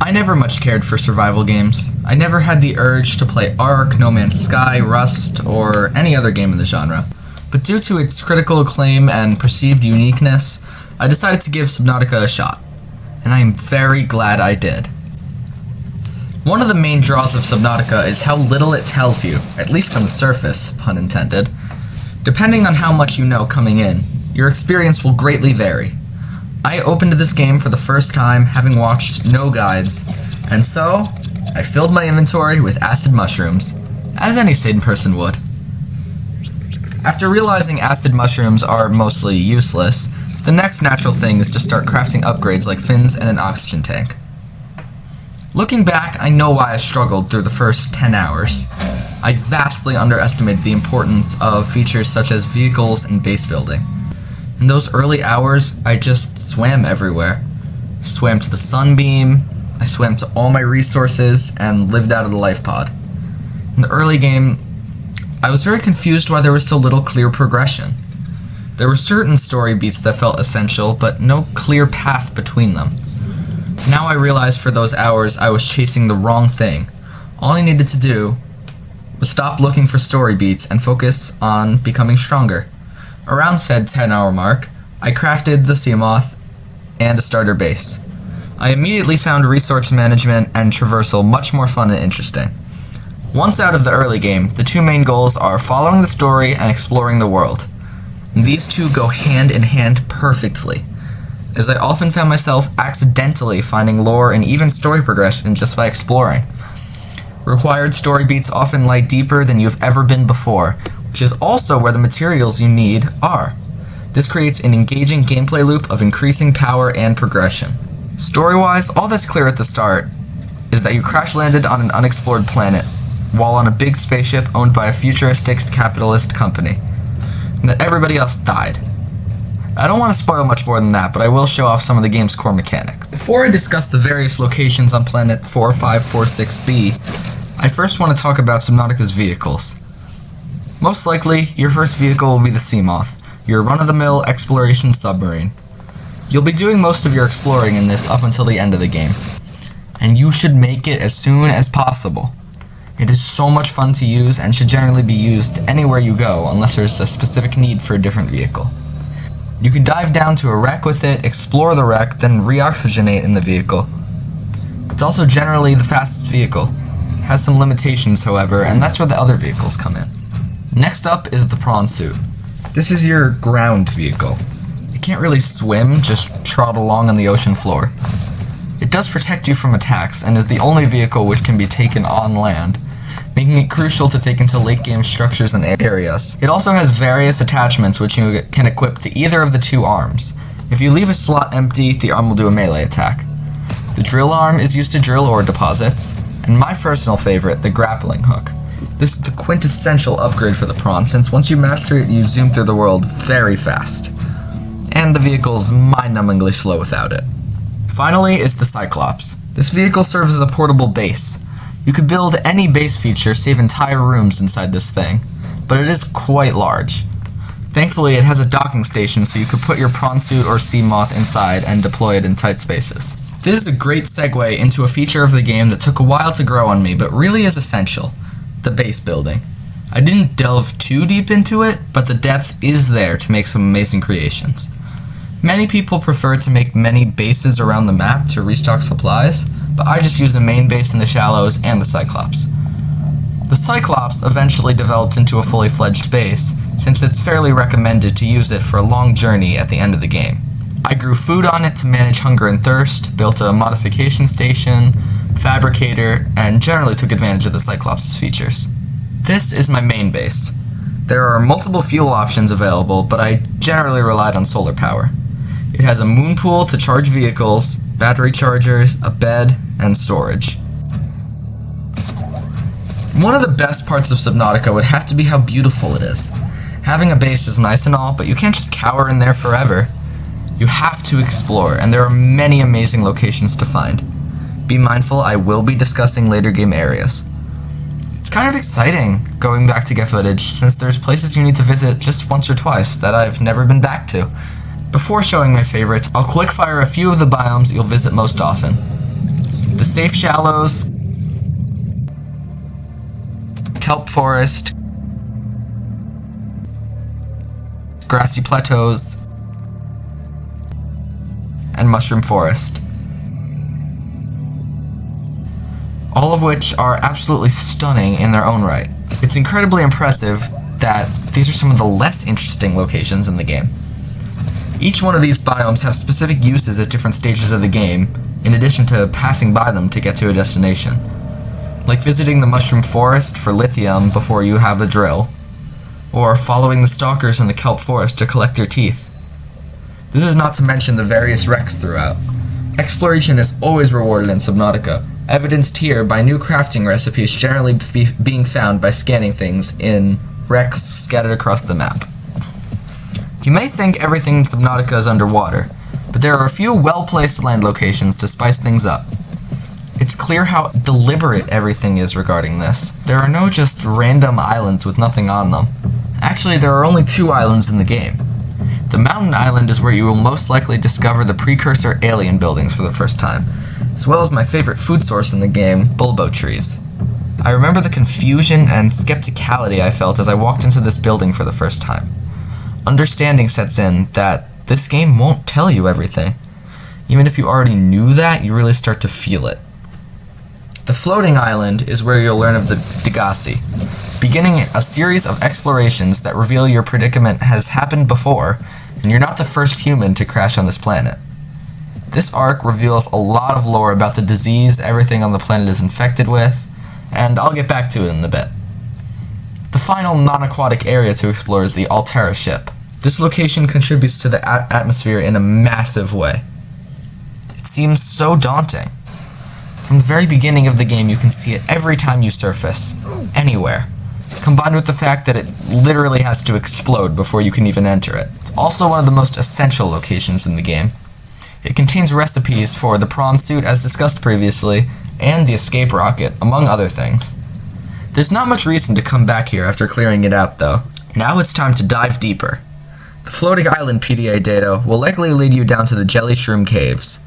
I never much cared for survival games. I never had the urge to play Ark, No Man's Sky, Rust, or any other game in the genre. But due to its critical acclaim and perceived uniqueness, I decided to give Subnautica a shot. And I am very glad I did. One of the main draws of Subnautica is how little it tells you, at least on the surface, pun intended. Depending on how much you know coming in, your experience will greatly vary. I opened this game for the first time having watched no guides, and so I filled my inventory with acid mushrooms, as any sane person would. After realizing acid mushrooms are mostly useless, the next natural thing is to start crafting upgrades like fins and an oxygen tank. Looking back, I know why I struggled through the first 10 hours. I vastly underestimated the importance of features such as vehicles and base building. In those early hours, I just swam everywhere. I swam to the sunbeam, I swam to all my resources, and lived out of the life pod. In the early game, I was very confused why there was so little clear progression. There were certain story beats that felt essential, but no clear path between them. Now I realize for those hours I was chasing the wrong thing. All I needed to do was stop looking for story beats and focus on becoming stronger. Around said 10-hour mark, I crafted the Seamoth and a starter base. I immediately found resource management and traversal much more fun and interesting. Once out of the early game, the two main goals are following the story and exploring the world. And these two go hand in hand perfectly, as I often found myself accidentally finding lore and even story progression just by exploring. Required story beats often lie deeper than you've ever been before, which is also where the materials you need are. This creates an engaging gameplay loop of increasing power and progression. Story-wise, all that's clear at the start is that you crash-landed on an unexplored planet while on a big spaceship owned by a futuristic capitalist company, and that everybody else died. I don't want to spoil much more than that, but I will show off some of the game's core mechanics. Before I discuss the various locations on planet 4546b, I first want to talk about Subnautica's vehicles. Most likely, your first vehicle will be the Seamoth, your run-of-the-mill exploration submarine. You'll be doing most of your exploring in this up until the end of the game, and you should make it as soon as possible. It is so much fun to use and should generally be used anywhere you go unless there's a specific need for a different vehicle. You can dive down to a wreck with it, explore the wreck, then re-oxygenate in the vehicle. It's also generally the fastest vehicle. It has some limitations, however, and that's where the other vehicles come in. Next up is the prawn suit. This is your ground vehicle. It can't really swim, just trot along on the ocean floor. It does protect you from attacks, and is the only vehicle which can be taken on land, making it crucial to take into late game structures and areas. It also has various attachments which you can equip to either of the two arms. If you leave a slot empty, the arm will do a melee attack. The drill arm is used to drill ore deposits, and my personal favorite, the grappling hook. This is the quintessential upgrade for the prawn, since once you master it, you zoom through the world very fast. And the vehicle is mind-numbingly slow without it. Finally is the Cyclops. This vehicle serves as a portable base. You could build any base feature, save entire rooms inside this thing, but it is quite large. Thankfully, it has a docking station, so you could put your prawn suit or Seamoth inside and deploy it in tight spaces. This is a great segue into a feature of the game that took a while to grow on me, but really is essential: the base building. I didn't delve too deep into it, but the depth is there to make some amazing creations. Many people prefer to make many bases around the map to restock supplies, but I just use the main base in the shallows and the Cyclops. The Cyclops eventually developed into a fully fledged base, since it's fairly recommended to use it for a long journey at the end of the game. I grew food on it to manage hunger and thirst, built a modification station, fabricator, and generally took advantage of the Cyclops' features. This is my main base. There are multiple fuel options available, but I generally relied on solar power. It has a moon pool to charge vehicles, battery chargers, a bed, and storage. One of the best parts of Subnautica would have to be how beautiful it is. Having a base is nice and all, but you can't just cower in there forever. You have to explore, and there are many amazing locations to find. Be mindful, I will be discussing later game areas. It's kind of exciting going back to get footage, since there's places you need to visit just once or twice that I've never been back to. Before showing my favorites, I'll quickfire a few of the biomes you'll visit most often. The safe shallows, kelp forest, grassy plateaus, and mushroom forest. All of which are absolutely stunning in their own right. It's incredibly impressive that these are some of the less interesting locations in the game. Each one of these biomes have specific uses at different stages of the game, in addition to passing by them to get to a destination. Like visiting the mushroom forest for lithium before you have a drill, or following the stalkers in the kelp forest to collect their teeth. This is not to mention the various wrecks throughout. Exploration is always rewarded in Subnautica, evidenced here by new crafting recipes generally being found by scanning things in wrecks scattered across the map. You may think everything in Subnautica is underwater, but there are a few well-placed land locations to spice things up. It's clear how deliberate everything is regarding this. There are no just random islands with nothing on them. Actually, there are only 2 islands in the game. The mountain island is where you will most likely discover the precursor alien buildings for the first time, as well as my favorite food source in the game, bulbo trees. I remember the confusion and skepticality I felt as I walked into this building for the first time. Understanding sets in that this game won't tell you everything. Even if you already knew that, you really start to feel it. The floating island is where you'll learn of the Degassi, beginning a series of explorations that reveal your predicament has happened before, and you're not the first human to crash on this planet. This arc reveals a lot of lore about the disease everything on the planet is infected with, and I'll get back to it in a bit. The final non-aquatic area to explore is the Altera ship. This location contributes to the atmosphere in a massive way. It seems so daunting. From the very beginning of the game, you can see it every time you surface, anywhere, combined with the fact that it literally has to explode before you can even enter it. It's also one of the most essential locations in the game. It contains recipes for the prawn suit as discussed previously, and the escape rocket, among other things. There's not much reason to come back here after clearing it out though. Now it's time to dive deeper. The floating island PDA data will likely lead you down to the jelly shroom caves.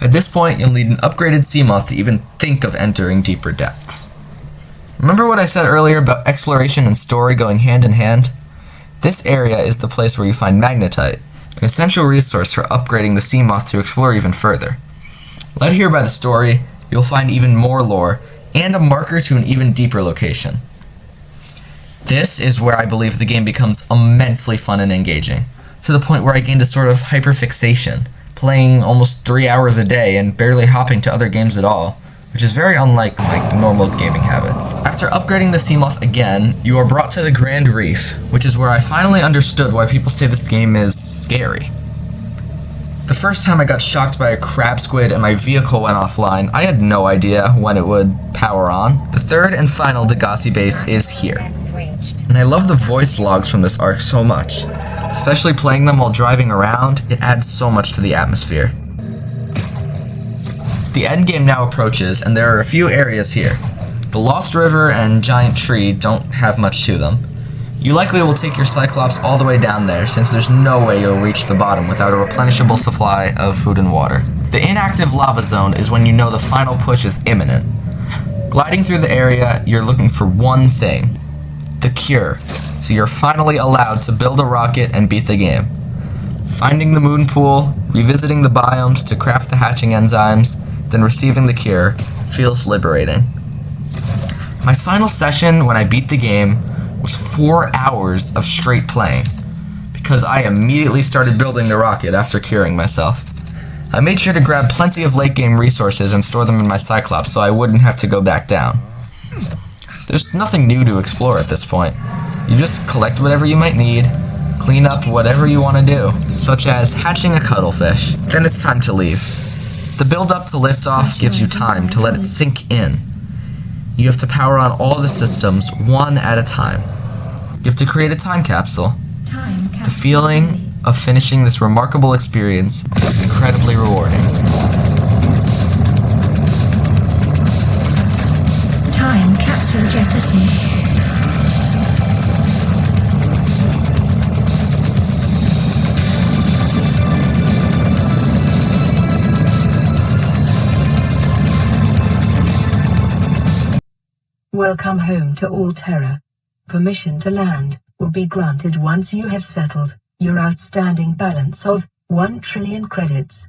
At this point, you'll need an upgraded Seamoth to even think of entering deeper depths. Remember what I said earlier about exploration and story going hand in hand? This area is the place where you find magnetite, an essential resource for upgrading the Seamoth to explore even further. Led here by the story, you'll find even more lore, and a marker to an even deeper location. This is where I believe the game becomes immensely fun and engaging, to the point where I gained a sort of hyperfixation, playing almost 3 hours a day and barely hopping to other games at all, which is very unlike my normal gaming habits. After upgrading the Seamoth again, you are brought to the Grand Reef, which is where I finally understood why people say this game is scary. The first time I got shocked by a crab squid and my vehicle went offline, I had no idea when it would power on. The third and final Degassi base is here. And I love the voice logs from this arc so much. Especially playing them while driving around, it adds so much to the atmosphere. The endgame now approaches, and there are a few areas here. The Lost River and Giant Tree don't have much to them. You likely will take your Cyclops all the way down there, since there's no way you'll reach the bottom without a replenishable supply of food and water. The inactive lava zone is when you know the final push is imminent. Gliding through the area, you're looking for one thing: the cure, so you're finally allowed to build a rocket and beat the game. Finding the moon pool, revisiting the biomes to craft the hatching enzymes, then receiving the cure feels liberating. My final session when I beat the game was 4 hours of straight playing, because I immediately started building the rocket after curing myself. I made sure to grab plenty of late game resources and store them in my Cyclops so I wouldn't have to go back down. There's nothing new to explore at this point. You just collect whatever you might need, clean up whatever you want to do, such as hatching a cuttlefish. Then it's time to leave. The build up to liftoff gives you time to let it sink in. You have to power on all the systems one at a time. You have to create a time capsule. The feeling of finishing this remarkable experience is incredibly rewarding. Time capsule jettisoned. Welcome home to Alterra. Permission to land will be granted once you have settled your outstanding balance of 1 trillion credits.